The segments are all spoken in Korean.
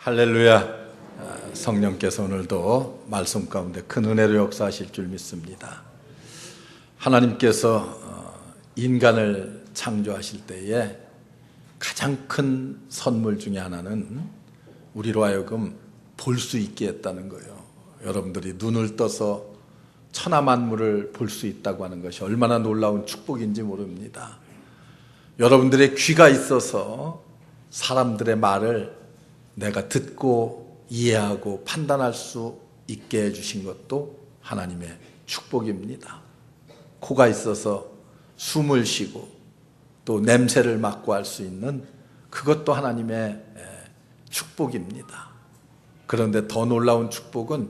할렐루야. 성령께서 오늘도 말씀 가운데 큰 은혜로 역사하실 줄 믿습니다. 하나님께서 인간을 창조하실 때에 가장 큰 선물 중에 하나는 우리로 하여금 볼 수 있게 했다는 거예요. 여러분들이 눈을 떠서 천하만물을 볼 수 있다고 하는 것이 얼마나 놀라운 축복인지 모릅니다. 여러분들의 귀가 있어서 사람들의 말을 내가 듣고 이해하고 판단할 수 있게 해주신 것도 하나님의 축복입니다. 코가 있어서 숨을 쉬고 또 냄새를 맡고 할 수 있는 그것도 하나님의 축복입니다. 그런데 더 놀라운 축복은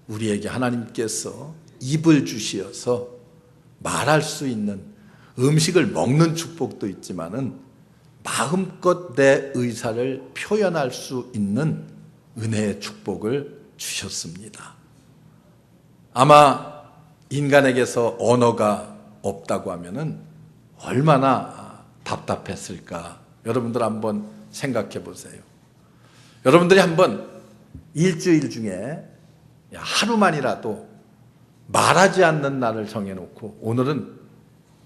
우리에게 하나님께서 입을 주시어서 말할 수 있는 음식을 먹는 축복도 있지만은 마음껏 내 의사를 표현할 수 있는 은혜의 축복을 주셨습니다. 아마 인간에게서 언어가 없다고 하면은 얼마나 답답했을까? 여러분들 한번 생각해 보세요. 여러분들이 한번 일주일 중에 하루만이라도 말하지 않는 날을 정해놓고 오늘은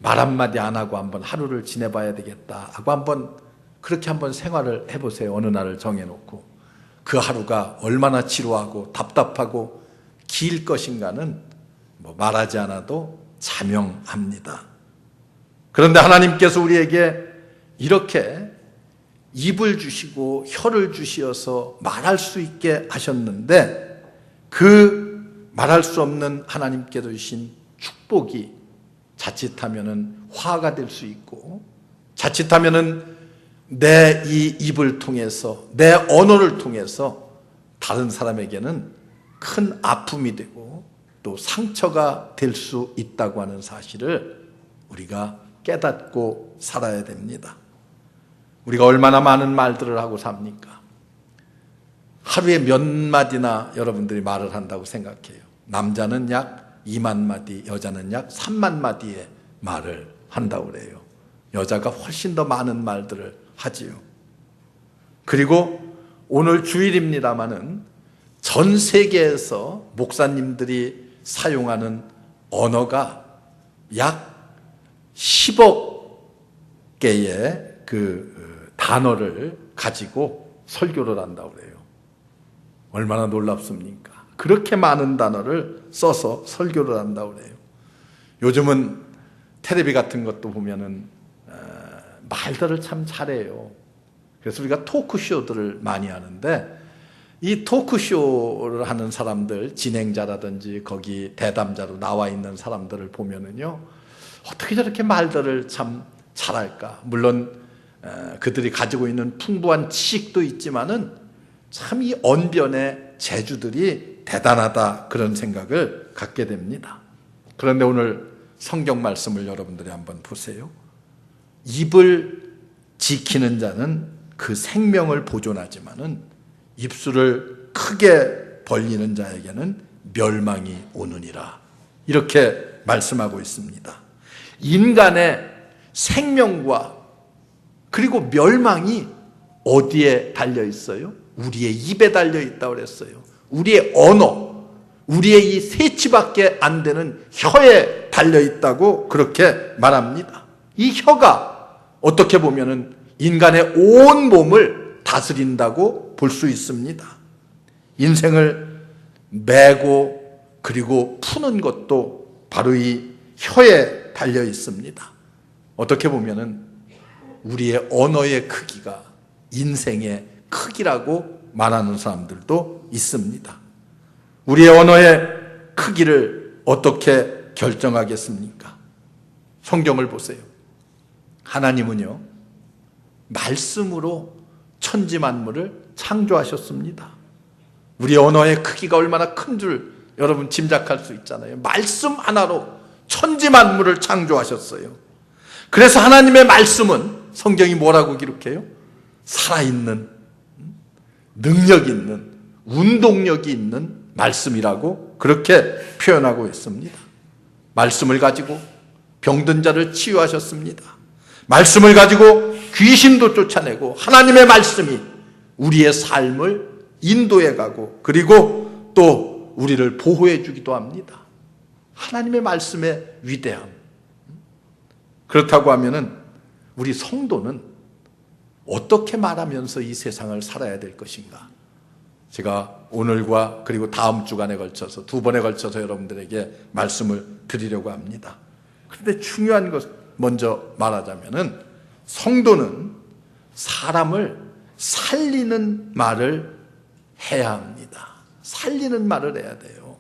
말 한마디 안 하고 한번 하루를 지내봐야 되겠다 하고 한번 그렇게 한번 생활을 해보세요. 어느 날을 정해놓고 그 하루가 얼마나 지루하고 답답하고 길 것인가는 말하지 않아도 자명합니다. 그런데 하나님께서 우리에게 이렇게 입을 주시고 혀를 주시어서 말할 수 있게 하셨는데 그 말할 수 없는 하나님께서 주신 축복이 자칫하면은 화가 될 수 있고 자칫하면은 내 이 입을 통해서 내 언어를 통해서 다른 사람에게는 큰 아픔이 되고 또 상처가 될 수 있다고 하는 사실을 우리가 깨닫고 살아야 됩니다. 우리가 얼마나 많은 말들을 하고 삽니까? 하루에 몇 마디나 여러분들이 말을 한다고 생각해요. 남자는 약 2만 마디, 여자는 약 3만 마디의 말을 한다고 그래요. 여자가 훨씬 더 많은 말들을 하지요. 그리고 오늘 주일입니다마는 전 세계에서 목사님들이 사용하는 언어가 약 10억 개의 그 단어를 가지고 설교를 한다고 그래요. 얼마나 놀랍습니까? 그렇게 많은 단어를 써서 설교를 한다고 그래요. 요즘은 텔레비 같은 것도 보면은 말들을 참 잘해요. 그래서 우리가 토크쇼들을 많이 하는데 이 토크쇼를 하는 사람들, 진행자라든지 거기 대담자로 나와 있는 사람들을 보면은요, 어떻게 저렇게 말들을 참 잘할까? 물론 그들이 가지고 있는 풍부한 지식도 있지만은 참 이 언변의 재주들이 대단하다, 그런 생각을 갖게 됩니다. 그런데 오늘 성경 말씀을 여러분들이 한번 보세요. 입을 지키는 자는 그 생명을 보존하지만은 입술을 크게 벌리는 자에게는 멸망이 오느니라, 이렇게 말씀하고 있습니다. 인간의 생명과 그리고 멸망이 어디에 달려 있어요? 우리의 입에 달려 있다고 그랬어요. 우리의 언어, 우리의 이 세치밖에 안 되는 혀에 달려 있다고 그렇게 말합니다. 이 혀가 어떻게 보면은 인간의 온 몸을 다스린다고 볼 수 있습니다. 인생을 매고 그리고 푸는 것도 바로 이 혀에 달려 있습니다. 어떻게 보면은 우리의 언어의 크기가 인생의 크기라고 말하는 사람들도 있습니다. 우리의 언어의 크기를 어떻게 결정하겠습니까? 성경을 보세요. 하나님은요, 말씀으로 천지 만물을 창조하셨습니다. 우리의 언어의 크기가 얼마나 큰 줄 여러분 짐작할 수 있잖아요. 말씀 하나로 천지 만물을 창조하셨어요. 그래서 하나님의 말씀은 성경이 뭐라고 기록해요? 살아있는, 능력 있는, 운동력이 있는 말씀이라고 그렇게 표현하고 있습니다. 말씀을 가지고 병든 자를 치유하셨습니다. 말씀을 가지고 귀신도 쫓아내고 하나님의 말씀이 우리의 삶을 인도해 가고 그리고 또 우리를 보호해 주기도 합니다. 하나님의 말씀의 위대함. 그렇다고 하면은 우리 성도는 어떻게 말하면서 이 세상을 살아야 될 것인가? 제가 오늘과 그리고 다음 주간에 걸쳐서 두 번에 걸쳐서 여러분들에게 말씀을 드리려고 합니다. 그런데 중요한 것 먼저 말하자면은 성도는 사람을 살리는 말을 해야 합니다. 살리는 말을 해야 돼요.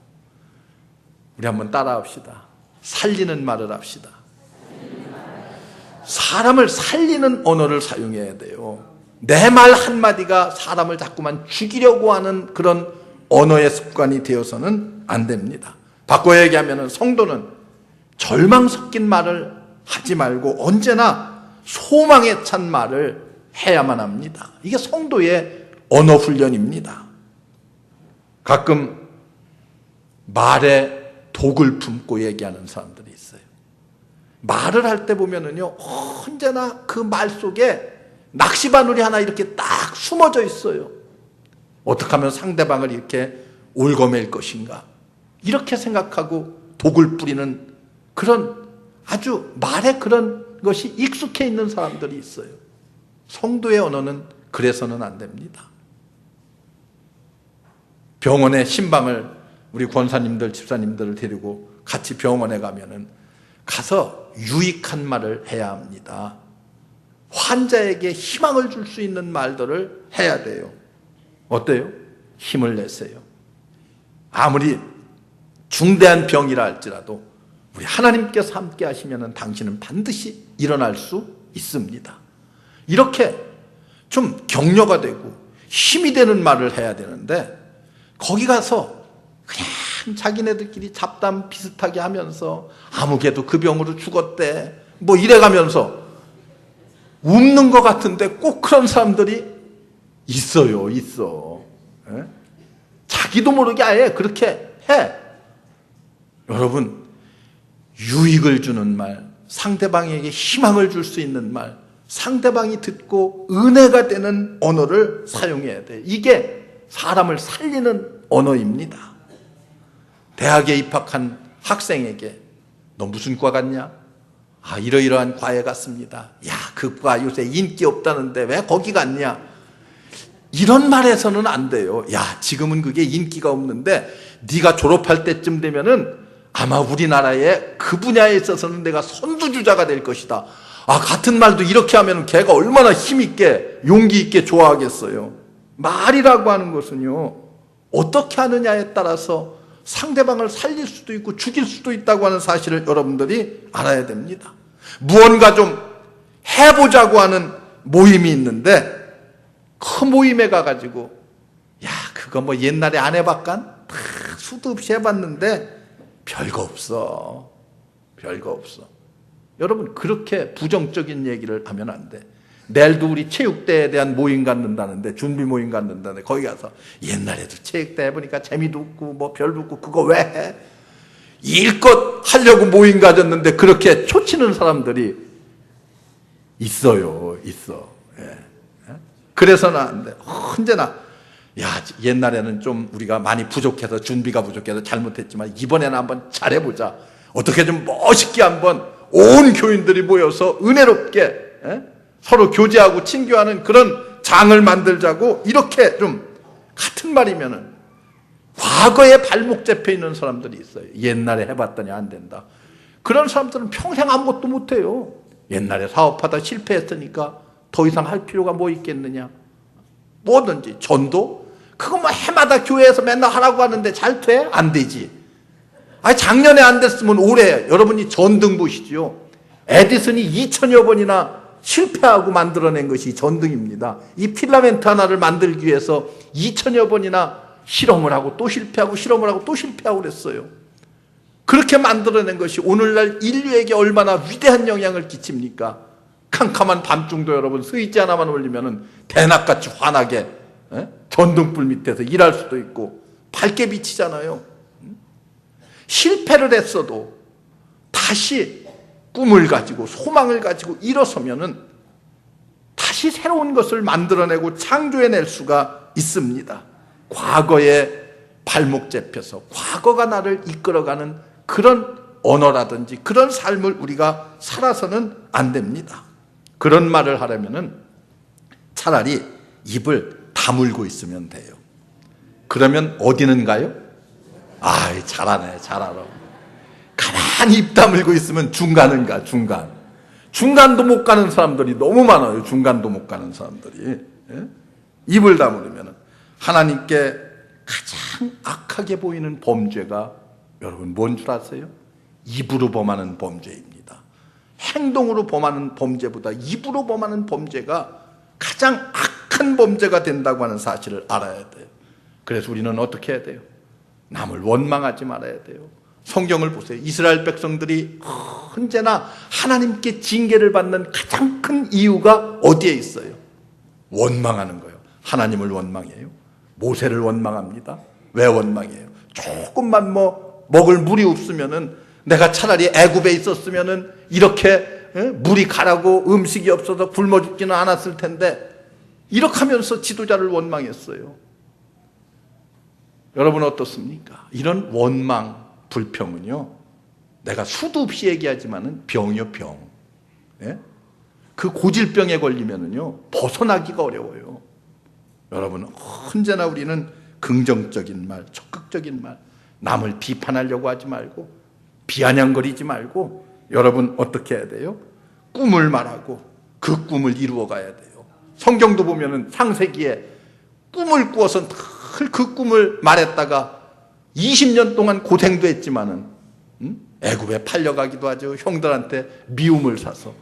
우리 한번 따라합시다. 살리는 말을 합시다. 사람을 살리는 언어를 사용해야 돼요. 내 말 한마디가 사람을 자꾸만 죽이려고 하는 그런 언어의 습관이 되어서는 안 됩니다. 바꿔 얘기하면 성도는 절망 섞인 말을 하지 말고 언제나 소망에 찬 말을 해야만 합니다. 이게 성도의 언어 훈련입니다. 가끔 말에 독을 품고 얘기하는 사람들이 있어요. 말을 할 때 보면은요, 언제나 그 말 속에 낚시바늘이 하나 이렇게 딱 숨어져 있어요. 어떻게 하면 상대방을 이렇게 올거맬 것인가, 이렇게 생각하고 독을 뿌리는 그런 아주 말에 그런 것이 익숙해 있는 사람들이 있어요. 성도의 언어는 그래서는 안 됩니다. 병원에 신방을 우리 권사님들, 집사님들을 데리고 같이 병원에 가면은 가서 유익한 말을 해야 합니다. 환자에게 희망을 줄 수 있는 말들을 해야 돼요. 어때요? 힘을 내세요. 아무리 중대한 병이라 할지라도 우리 하나님께서 함께 하시면 당신은 반드시 일어날 수 있습니다. 이렇게 좀 격려가 되고 힘이 되는 말을 해야 되는데 거기 가서 그냥 자기네들끼리 잡담 비슷하게 하면서 아무개도 그 병으로 죽었대 뭐 이래가면서 웃는 것 같은데 꼭 그런 사람들이 있어요. 예? 자기도 모르게 아예 그렇게 해. 여러분, 유익을 주는 말, 상대방에게 희망을 줄 수 있는 말, 상대방이 듣고 은혜가 되는 언어를 사용해야 돼. 이게 사람을 살리는 언어입니다. 대학에 입학한 학생에게 너 무슨 과 갔냐? 아, 이러이러한 과에 갔습니다. 야, 그 과 요새 인기 없다는데 왜 거기 갔냐? 이런 말에서는 안 돼요. 야, 지금은 그게 인기가 없는데 네가 졸업할 때쯤 되면은 아마 우리나라에 그 분야에 있어서는 내가 선두주자가 될 것이다. 아, 같은 말도 이렇게 하면 걔가 얼마나 힘있게 용기 있게 좋아하겠어요. 말이라고 하는 것은요, 어떻게 하느냐에 따라서 상대방을 살릴 수도 있고 죽일 수도 있다고 하는 사실을 여러분들이 알아야 됩니다. 무언가 좀 해보자고 하는 모임이 있는데 그 모임에 가가지고 야, 그거 뭐 옛날에 안 해봤간? 다 수도 없이 해봤는데 별거 없어. 여러분, 그렇게 부정적인 얘기를 하면 안 돼. 내일도 우리 체육대회에 대한 모임 갖는다는데, 준비 모임 갖는다는데 거기 가서 옛날에도 체육대회 해보니까 재미도 없고 뭐 별도 없고 그거 왜 해? 일껏 하려고 모임 가졌는데 그렇게 초치는 사람들이 있어요. 예. 그래서는 안 돼. 언제나 야, 옛날에는 좀 우리가 많이 부족해서 준비가 부족해서 잘못했지만 이번에는 한번 잘해보자. 어떻게 좀 멋있게 한번 온 교인들이 모여서 은혜롭게 서로 교제하고 친교하는 그런 장을 만들자고, 이렇게 좀 같은 말이면은 과거에 발목 잡혀 있는 사람들이 있어요. 옛날에 해봤더니 안 된다. 그런 사람들은 평생 아무것도 못해요. 옛날에 사업하다 실패했으니까 더 이상 할 필요가 뭐 있겠느냐. 뭐든지 전도 그거 뭐 해마다 교회에서 맨날 하라고 하는데 잘 돼? 안 되지. 아니, 작년에 안 됐으면 올해 여러분이 전등 보시죠. 에디슨이 2000여 번이나 실패하고 만들어낸 것이 전등입니다. 이 필라멘트 하나를 만들기 위해서 2000여 번이나 실험을 하고 또 실패하고 실험을 하고 또 실패하고 그랬어요. 그렇게 만들어낸 것이 오늘날 인류에게 얼마나 위대한 영향을 끼칩니까? 캄캄한 밤중도 여러분 스위치 하나만 올리면은 대낮같이 환하게 전등불 밑에서 일할 수도 있고 밝게 비치잖아요. 실패를 했어도 다시 꿈을 가지고 소망을 가지고 일어서면은 다시 다시 새로운 것을 만들어내고 창조해낼 수가 있습니다. 과거에 발목 잡혀서 과거가 나를 이끌어가는 그런 언어라든지 그런 삶을 우리가 살아서는 안 됩니다. 그런 말을 하려면은 차라리 입을 다물고 있으면 돼요. 그러면 어디는 가요? 잘하네, 잘 알아. 가만히 입 다물고 있으면 중간은 가, 중간. 중간도 못 가는 사람들이 너무 많아요. 중간도 못 가는 사람들이. 예? 입을 다물으면 하나님께 가장 악하게 보이는 범죄가 여러분 뭔 줄 아세요? 입으로 범하는 범죄입니다. 행동으로 범하는 범죄보다 입으로 범하는 범죄가 가장 악한 범죄가 된다고 하는 사실을 알아야 돼요. 그래서 우리는 어떻게 해야 돼요? 남을 원망하지 말아야 돼요. 성경을 보세요. 이스라엘 백성들이 언제나 하나님께 징계를 받는 가장 큰 이유가 어디에 있어요? 원망하는 거예요. 하나님을 원망해요. 모세를 원망합니다. 왜 원망해요? 조금만 먹을 물이 없으면은 내가 차라리 애굽에 있었으면은 이렇게 물이 가라고 음식이 없어서 굶어 죽지는 않았을 텐데, 이렇게 하면서 지도자를 원망했어요. 여러분 어떻습니까? 이런 원망, 불평은요, 내가 수도 없이 얘기하지만은 병이요, 병. 예? 그 고질병에 걸리면은요, 벗어나기가 어려워요. 여러분, 언제나 우리는 긍정적인 말, 적극적인 말, 남을 비판하려고 하지 말고, 비아냥거리지 말고, 여러분 어떻게 해야 돼요? 꿈을 말하고 그 꿈을 이루어 가야 돼요. 성경도 보면은 창세기에 꿈을 꾸어서 그 꿈을 말했다가 20년 동안 고생도 했지만은 애굽에 팔려가기도 하죠. 형들한테 미움을 사서.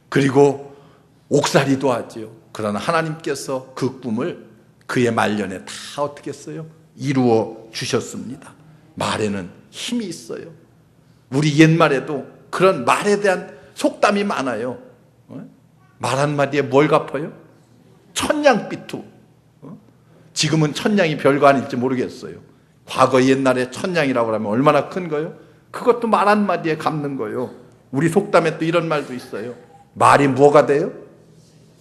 그리고 옥살이도 하죠. 그러나 하나님께서 그 꿈을 그의 말년에 다 어떻게 했어요? 이루어 주셨습니다. 말에는 힘이 있어요. 우리 옛말에도 그런 말에 대한 속담이 많아요. 말 한마디에 뭘 갚아요? 천냥비투. 지금은 천냥이 별거 아닐지 모르겠어요. 과거 옛날에 천냥이라고 하면 얼마나 큰 거예요? 그것도 말 한마디에 갚는 거예요. 우리 속담에 또 이런 말도 있어요. 말이 뭐가 돼요?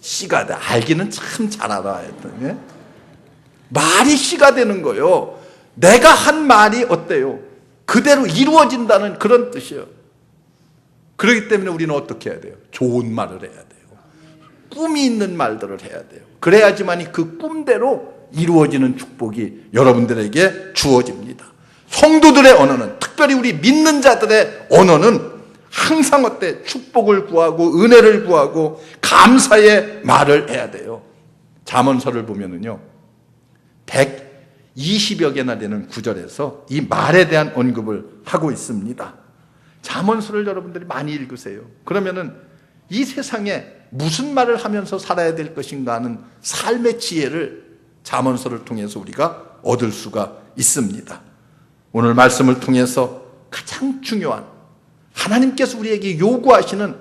씨가 돼. 알기는 참 잘 알아야 돼. 말이 씨가 되는 거예요. 내가 한 말이 어때요? 그대로 이루어진다는 그런 뜻이에요. 그렇기 때문에 우리는 어떻게 해야 돼요? 좋은 말을 해야 돼요. 꿈이 있는 말들을 해야 돼요. 그래야지만이 그 꿈대로 이루어지는 축복이 여러분들에게 주어집니다. 성도들의 언어는, 특별히 우리 믿는 자들의 언어는 항상 어때? 축복을 구하고 은혜를 구하고 감사의 말을 해야 돼요. 잠언서를 보면은요, 120여 개나 되는 구절에서 이 말에 대한 언급을 하고 있습니다. 잠언서를 여러분들이 많이 읽으세요. 그러면은 이 세상에 무슨 말을 하면서 살아야 될 것인가 하는 삶의 지혜를 잠언서를 통해서 우리가 얻을 수가 있습니다. 오늘 말씀을 통해서 가장 중요한 하나님께서 우리에게 요구하시는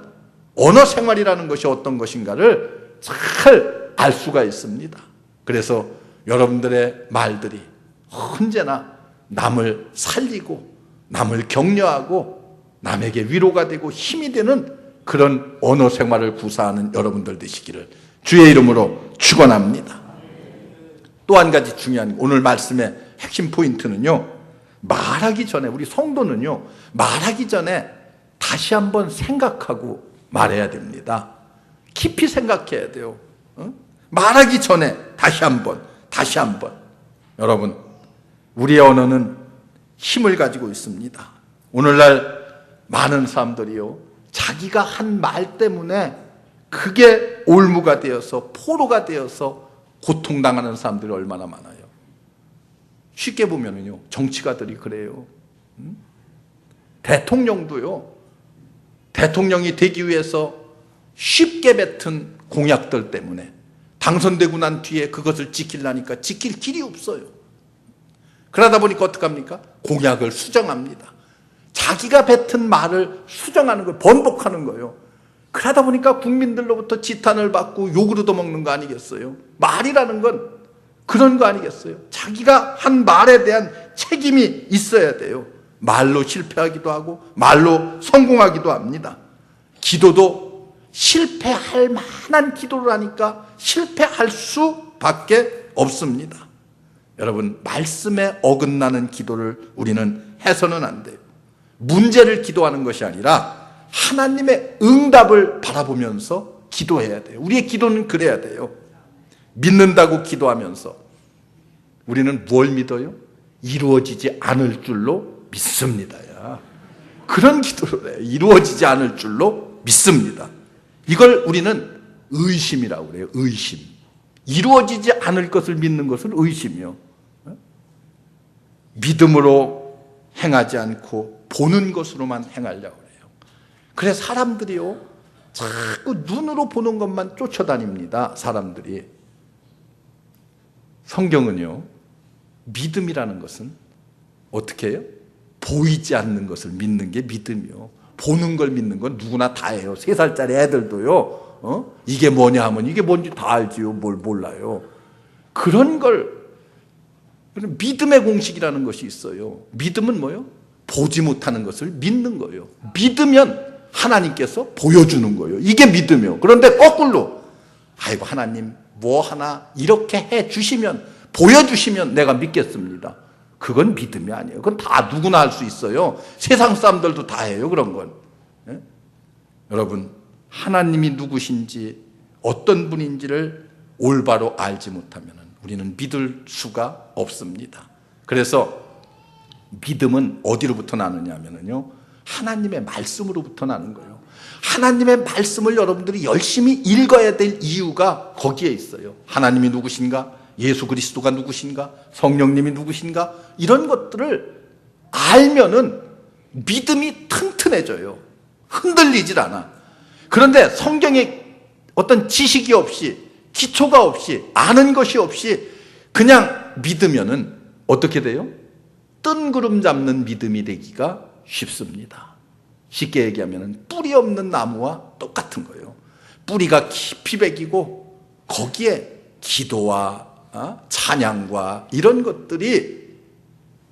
언어 생활이라는 것이 어떤 것인가를 잘 알 수가 있습니다. 그래서 여러분들의 말들이 언제나 남을 살리고 남을 격려하고 남에게 위로가 되고 힘이 되는 그런 언어 생활을 구사하는 여러분들 되시기를 주의 이름으로 축원합니다. 또 한 가지 중요한 오늘 말씀의 핵심 포인트는요, 말하기 전에, 우리 성도는요, 말하기 전에 다시 한번 생각하고 말해야 됩니다. 깊이 생각해야 돼요. 말하기 전에 다시 한번. 여러분, 우리의 언어는 힘을 가지고 있습니다. 오늘날 많은 사람들이요, 자기가 한 말 때문에 그게 올무가 되어서 포로가 되어서 고통당하는 사람들이 얼마나 많아요. 쉽게 보면은요, 정치가들이 그래요. 대통령도요, 대통령이 되기 위해서 쉽게 뱉은 공약들 때문에 당선되고 난 뒤에 그것을 지키려니까 지킬 길이 없어요. 그러다 보니까 어떡합니까? 공약을 수정합니다. 자기가 뱉은 말을 수정하는 거예요. 번복하는 거예요. 그러다 보니까 국민들로부터 지탄을 받고 욕을 얻어먹는 거 아니겠어요? 말이라는 건 그런 거 아니겠어요? 자기가 한 말에 대한 책임이 있어야 돼요. 말로 실패하기도 하고 말로 성공하기도 합니다. 기도도 실패할 만한 기도를 하니까 실패할 수밖에 없습니다. 여러분, 말씀에 어긋나는 기도를 우리는 해서는 안 돼요. 문제를 기도하는 것이 아니라 하나님의 응답을 바라보면서 기도해야 돼요. 우리의 기도는 그래야 돼요. 믿는다고 기도하면서 우리는 뭘 믿어요? 이루어지지 않을 줄로 믿습니다. 그런 기도를 해요. 이루어지지 않을 줄로 믿습니다. 이걸 우리는 의심이라고 그래요. 의심. 이루어지지 않을 것을 믿는 것을 의심이요. 믿음으로 행하지 않고 보는 것으로만 행하려고 해요. 그래서 사람들이요, 자꾸 눈으로 보는 것만 쫓아다닙니다. 사람들이. 성경은요, 믿음이라는 것은 어떻게 해요? 보이지 않는 것을 믿는 게 믿음이요. 보는 걸 믿는 건 누구나 다 해요. 3살짜리 애들도요, 이게 뭐냐 하면 이게 뭔지 다 알지요. 뭘 몰라요. 그런 걸, 믿음의 공식이라는 것이 있어요. 믿음은 뭐예요? 보지 못하는 것을 믿는 거예요. 믿으면 하나님께서 보여주는 거예요. 이게 믿음이요. 그런데 거꾸로, 아이고 하나님 뭐 하나 이렇게 해 주시면, 보여주시면 내가 믿겠습니다. 그건 믿음이 아니에요. 그건 다 누구나 할 수 있어요. 세상 사람들도 다 해요. 그런 건. 예? 여러분, 하나님이 누구신지 어떤 분인지를 올바로 알지 못하면 우리는 믿을 수가 없습니다. 그래서 믿음은 어디로부터 나느냐 하면요, 하나님의 말씀으로부터 나는 거예요. 하나님의 말씀을 여러분들이 열심히 읽어야 될 이유가 거기에 있어요. 하나님이 누구신가? 예수 그리스도가 누구신가? 성령님이 누구신가? 이런 것들을 알면은 믿음이 튼튼해져요. 흔들리질 않아. 그런데 성경에 어떤 지식이 없이, 기초가 없이, 아는 것이 없이 그냥 믿으면은 어떻게 돼요? 뜬구름 잡는 믿음이 되기가 쉽습니다. 쉽게 얘기하면 뿌리 없는 나무와 똑같은 거예요. 뿌리가 깊이 베기고 거기에 기도와 찬양과 이런 것들이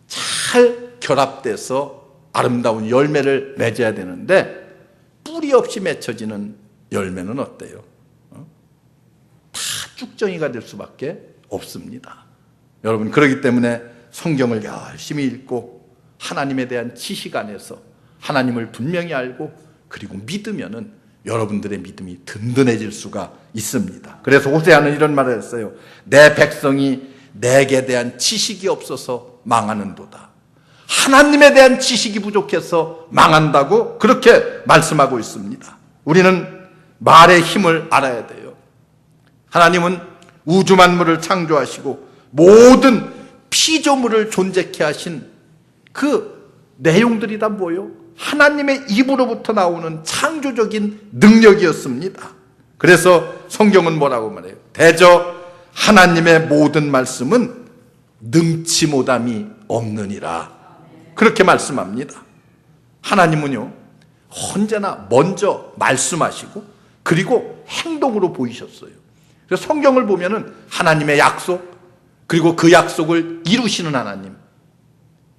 잘 결합돼서 아름다운 열매를 맺어야 되는데, 뿌리 없이 맺혀지는 열매는 어때요? 다 쭉정이가 될 수밖에 없습니다. 여러분, 그렇기 때문에 성경을 열심히 읽고 하나님에 대한 지식 안에서 하나님을 분명히 알고 그리고 믿으면은 여러분들의 믿음이 든든해질 수가 있습니다. 그래서 호세아는 이런 말을 했어요. 내 백성이 내게 대한 지식이 없어서 망하는도다. 하나님에 대한 지식이 부족해서 망한다고 그렇게 말씀하고 있습니다. 우리는 말의 힘을 알아야 돼요. 하나님은 우주 만물을 창조하시고 모든 피조물을 존재케 하신 그 내용들이 다 뭐예요? 하나님의 입으로부터 나오는 창조적인 능력이었습니다. 그래서 성경은 뭐라고 말해요? 대저 하나님의 모든 말씀은 능치 못함이 없느니라. 그렇게 말씀합니다. 하나님은요, 언제나 먼저 말씀하시고 그리고 행동으로 보이셨어요. 그래서 성경을 보면은 하나님의 약속, 그리고 그 약속을 이루시는 하나님,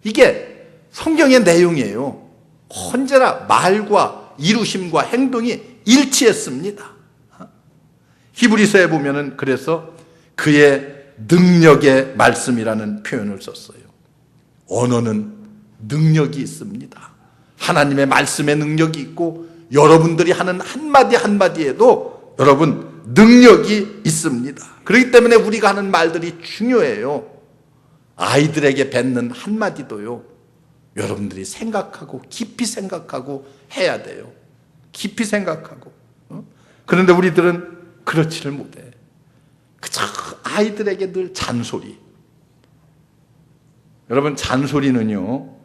이게 성경의 내용이에요. 언제나 말과 이루심과 행동이 일치했습니다. 히브리서에 보면은 그래서 그의 능력의 말씀이라는 표현을 썼어요. 언어는 능력이 있습니다. 하나님의 말씀의 능력이 있고 여러분들이 하는 한마디 한마디에도 여러분 능력이 있습니다. 그렇기 때문에 우리가 하는 말들이 중요해요. 아이들에게 뱉는 한마디도요, 여러분들이 생각하고 깊이 생각하고 해야 돼요. 깊이 생각하고. 그런데 우리들은 그렇지를 못해. 그저 아이들에게 늘 잔소리. 여러분, 잔소리는요,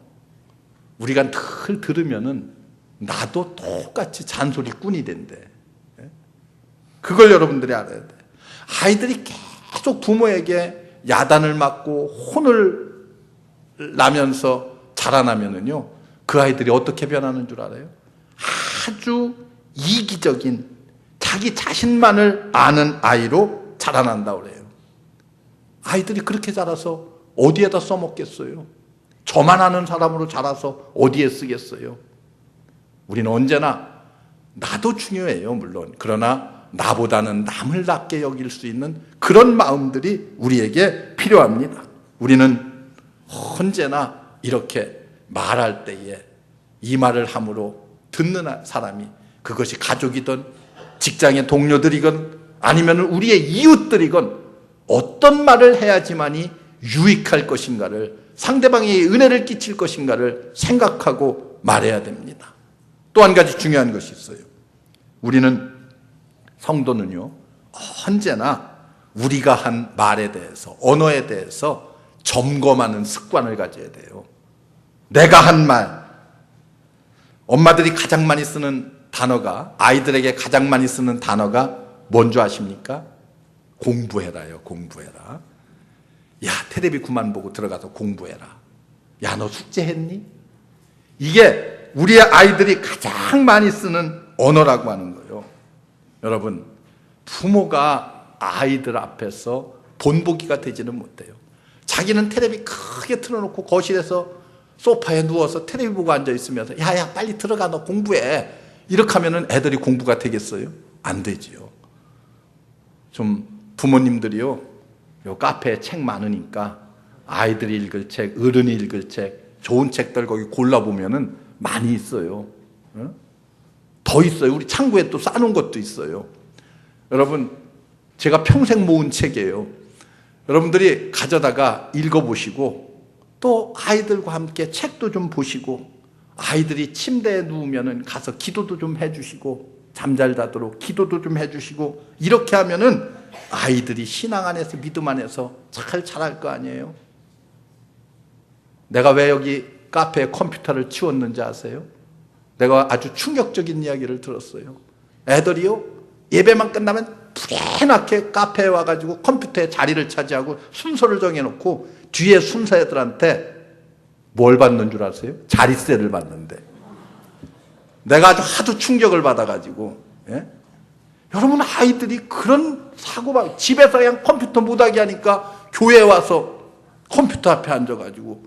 우리가 늘 들으면은 나도 똑같이 잔소리꾼이 된대. 그걸 여러분들이 알아야 돼. 아이들이 계속 부모에게 야단을 맞고 혼을 나면서 자라나면은요, 그 아이들이 어떻게 변하는 줄 알아요? 아주 이기적인 자기 자신만을 아는 아이로 자라난다고 그래요. 아이들이 그렇게 자라서 어디에다 써먹겠어요? 저만 아는 사람으로 자라서 어디에 쓰겠어요? 우리는 언제나 나도 중요해요, 물론. 그러나 나보다는 남을 낫게 여길 수 있는 그런 마음들이 우리에게 필요합니다. 우리는 언제나 이렇게 말할 때에 이 말을 함으로 듣는 사람이, 그것이 가족이든 직장의 동료들이건 아니면 우리의 이웃들이건 어떤 말을 해야지만이 유익할 것인가를, 상대방에게 은혜를 끼칠 것인가를 생각하고 말해야 됩니다. 또 한 가지 중요한 것이 있어요. 우리는, 성도는요, 언제나 우리가 한 말에 대해서, 언어에 대해서 점검하는 습관을 가져야 돼요. 내가 한 말, 엄마들이 가장 많이 쓰는 단어가, 아이들에게 가장 많이 쓰는 단어가 뭔 줄 아십니까? 공부해라요. 공부해라. 야, 텔레비 그만 보고 들어가서 공부해라. 야, 너 숙제했니? 이게 우리 아이들이 가장 많이 쓰는 언어라고 하는 거예요. 여러분, 부모가 아이들 앞에서 본보기가 되지는 못해요. 자기는 텔레비 크게 틀어놓고 거실에서 소파에 누워서 텔레비 보고 앉아있으면서 야야 빨리 들어가, 너 공부해. 이렇게 하면 애들이 공부가 되겠어요? 안 되지요. 좀 부모님들이요, 요 카페에 책 많으니까 아이들이 읽을 책, 어른이 읽을 책, 좋은 책들 거기 골라보면은 많이 있어요. 더 있어요. 우리 창고에 또 싸놓은 것도 있어요. 여러분, 제가 평생 모은 책이에요. 여러분들이 가져다가 읽어보시고 또 아이들과 함께 책도 좀 보시고, 아이들이 침대에 누우면은 가서 기도도 좀 해주시고, 잠잘 자도록 기도도 좀 해주시고, 이렇게 하면은 아이들이 신앙 안에서, 믿음 안에서 잘 자랄 거 아니에요? 내가 왜 여기 카페에 컴퓨터를 치웠는지 아세요? 내가 아주 충격적인 이야기를 들었어요. 애들이요, 예배만 끝나면 불해나게 카페에 와가지고 컴퓨터에 자리를 차지하고 순서를 정해놓고 뒤에 순서 애들한테 뭘 받는 줄 아세요? 자릿세를 받는데. 내가 아주 하도 충격을 받아가지고, 예? 여러분, 아이들이 그런 사고방, 집에서 그냥 컴퓨터 못하게 하니까 교회에 와서 컴퓨터 앞에 앉아가지고,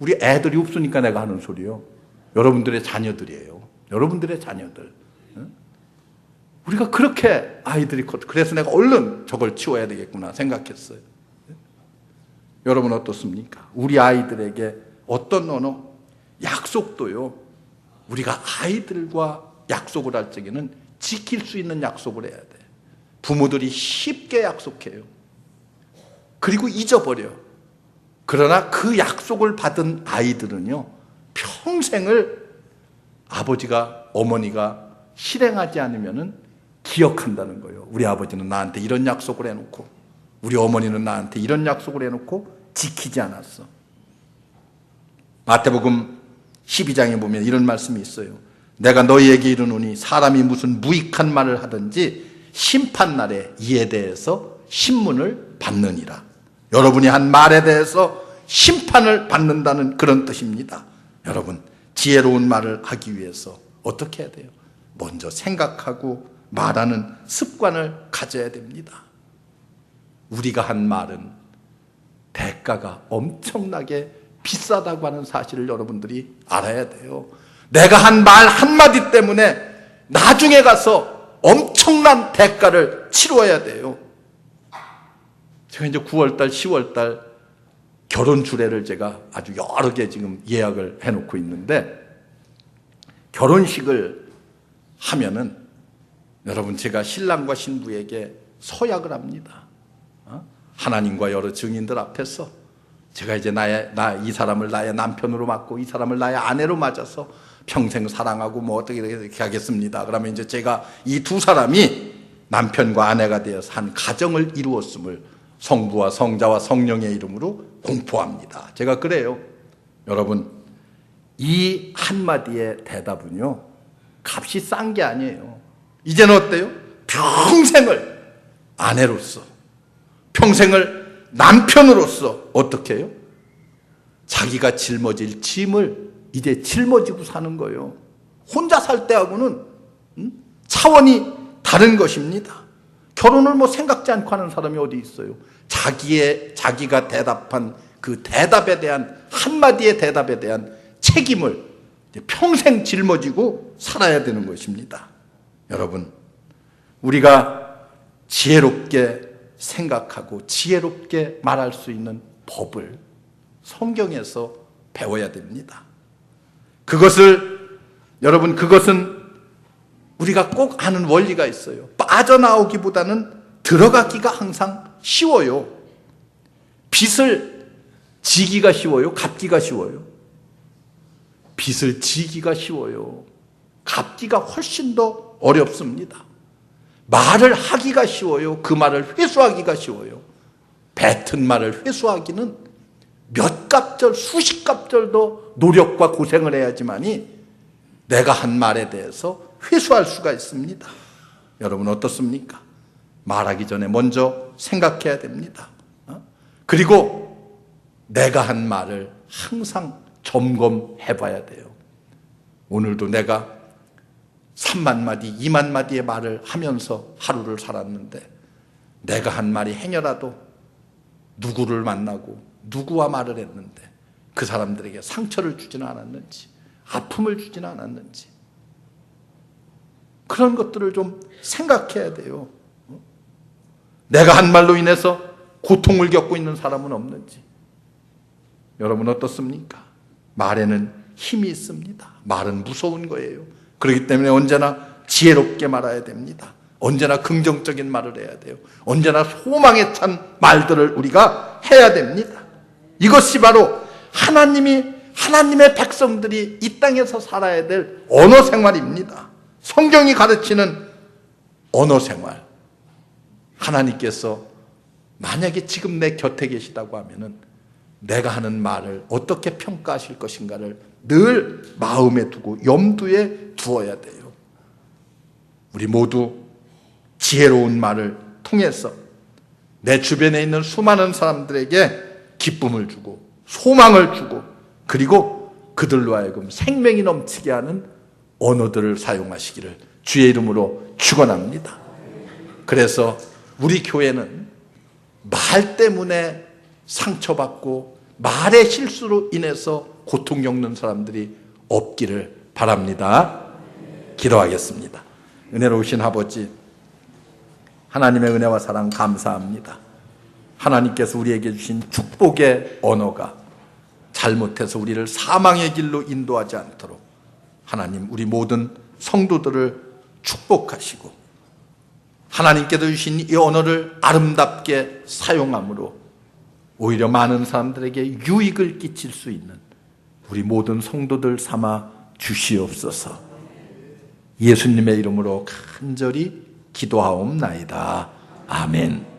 우리 애들이 없으니까 내가 하는 소리요. 여러분들의 자녀들이에요. 여러분들의 자녀들. 예? 우리가 그렇게 아이들이 그래서 내가 얼른 저걸 치워야 되겠구나 생각했어요. 예? 여러분 어떻습니까? 우리 아이들에게 어떤 언어, 약속도요, 우리가 아이들과 약속을 할 적에는 지킬 수 있는 약속을 해야 돼. 부모들이 쉽게 약속해요. 그리고 잊어버려. 그러나 그 약속을 받은 아이들은요, 평생을 아버지가, 어머니가 실행하지 않으면은 기억한다는 거예요. 우리 아버지는 나한테 이런 약속을 해놓고, 우리 어머니는 나한테 이런 약속을 해놓고 지키지 않았어. 마태복음 12장에 보면 이런 말씀이 있어요. 내가 너희에게 이르노니 사람이 무슨 무익한 말을 하든지 심판날에 이에 대해서 신문을 받느니라. 여러분이 한 말에 대해서 심판을 받는다는 그런 뜻입니다. 여러분, 지혜로운 말을 하기 위해서 어떻게 해야 돼요? 먼저 생각하고 말하는 습관을 가져야 됩니다. 우리가 한 말은 대가가 엄청나게 비싸다고 하는 사실을 여러분들이 알아야 돼요. 내가 한 말 한마디 때문에 나중에 가서 엄청난 대가를 치러야 돼요. 제가 이제 9월달, 10월달 결혼 주례를 제가 아주 여러 개 지금 예약을 해놓고 있는데, 결혼식을 하면은 여러분, 제가 신랑과 신부에게 서약을 합니다. 하나님과 여러 증인들 앞에서 제가 이제 이 사람을 나의 남편으로 맞고 이 사람을 나의 아내로 맞아서 평생 사랑하고 뭐 어떻게 이렇게 하겠습니다. 그러면 이제 제가 이 두 사람이 남편과 아내가 되어서 한 가정을 이루었음을 성부와 성자와 성령의 이름으로 공포합니다. 제가 그래요. 여러분, 이 한마디의 대답은요, 값이 싼 게 아니에요. 이제는 어때요? 평생을 아내로서, 평생을 남편으로서 어떻게 해요? 자기가 짊어질 짐을 이제 짊어지고 사는 거예요. 혼자 살 때하고는 차원이 다른 것입니다. 결혼을 뭐 생각지 않고 하는 사람이 어디 있어요? 자기가 대답한 그 대답에 대한, 한마디의 대답에 대한 책임을 평생 짊어지고 살아야 되는 것입니다. 여러분, 우리가 지혜롭게 생각하고 지혜롭게 말할 수 있는 법을 성경에서 배워야 됩니다. 여러분, 그것은 우리가 꼭 아는 원리가 있어요. 빠져나오기보다는 들어가기가 항상 쉬워요. 빚을 지기가 쉬워요? 갚기가 쉬워요? 빚을 지기가 쉬워요. 갚기가 훨씬 더 어렵습니다. 말을 하기가 쉬워요? 그 말을 회수하기가 쉬워요? 뱉은 말을 회수하기는 몇 갑절, 수십 갑절 더 노력과 고생을 해야지만이 내가 한 말에 대해서 회수할 수가 있습니다. 여러분 어떻습니까? 말하기 전에 먼저 생각해야 됩니다. 그리고 내가 한 말을 항상 점검해 봐야 돼요. 오늘도 내가 3만 마디, 2만 마디의 말을 하면서 하루를 살았는데 내가 한 말이 행여라도 누구를 만나고 누구와 말을 했는데 그 사람들에게 상처를 주지는 않았는지, 아픔을 주지는 않았는지, 그런 것들을 좀 생각해야 돼요. 내가 한 말로 인해서 고통을 겪고 있는 사람은 없는지. 여러분 어떻습니까? 말에는 힘이 있습니다. 말은 무서운 거예요. 그렇기 때문에 언제나 지혜롭게 말해야 됩니다. 언제나 긍정적인 말을 해야 돼요. 언제나 소망에 찬 말들을 우리가 해야 됩니다. 이것이 바로 하나님의 백성들이 이 땅에서 살아야 될 언어 생활입니다. 성경이 가르치는 언어 생활. 하나님께서 만약에 지금 내 곁에 계시다고 하면은 내가 하는 말을 어떻게 평가하실 것인가를 늘 마음에 두고 염두에 두어야 돼요. 우리 모두 지혜로운 말을 통해서 내 주변에 있는 수많은 사람들에게 기쁨을 주고 소망을 주고 그리고 그들로 하여금 생명이 넘치게 하는 언어들을 사용하시기를 주의 이름으로 축원합니다. 그래서 우리 교회는 말 때문에 상처받고 말의 실수로 인해서 고통 겪는 사람들이 없기를 바랍니다. 기도하겠습니다. 은혜로우신 아버지, 하나님의 은혜와 사랑 감사합니다. 하나님께서 우리에게 주신 축복의 언어가 잘못해서 우리를 사망의 길로 인도하지 않도록 하나님 우리 모든 성도들을 축복하시고 하나님께서 주신 이 언어를 아름답게 사용함으로 오히려 많은 사람들에게 유익을 끼칠 수 있는 우리 모든 성도들 삼아 주시옵소서. 예수님의 이름으로 간절히 기도하옵나이다. 아멘.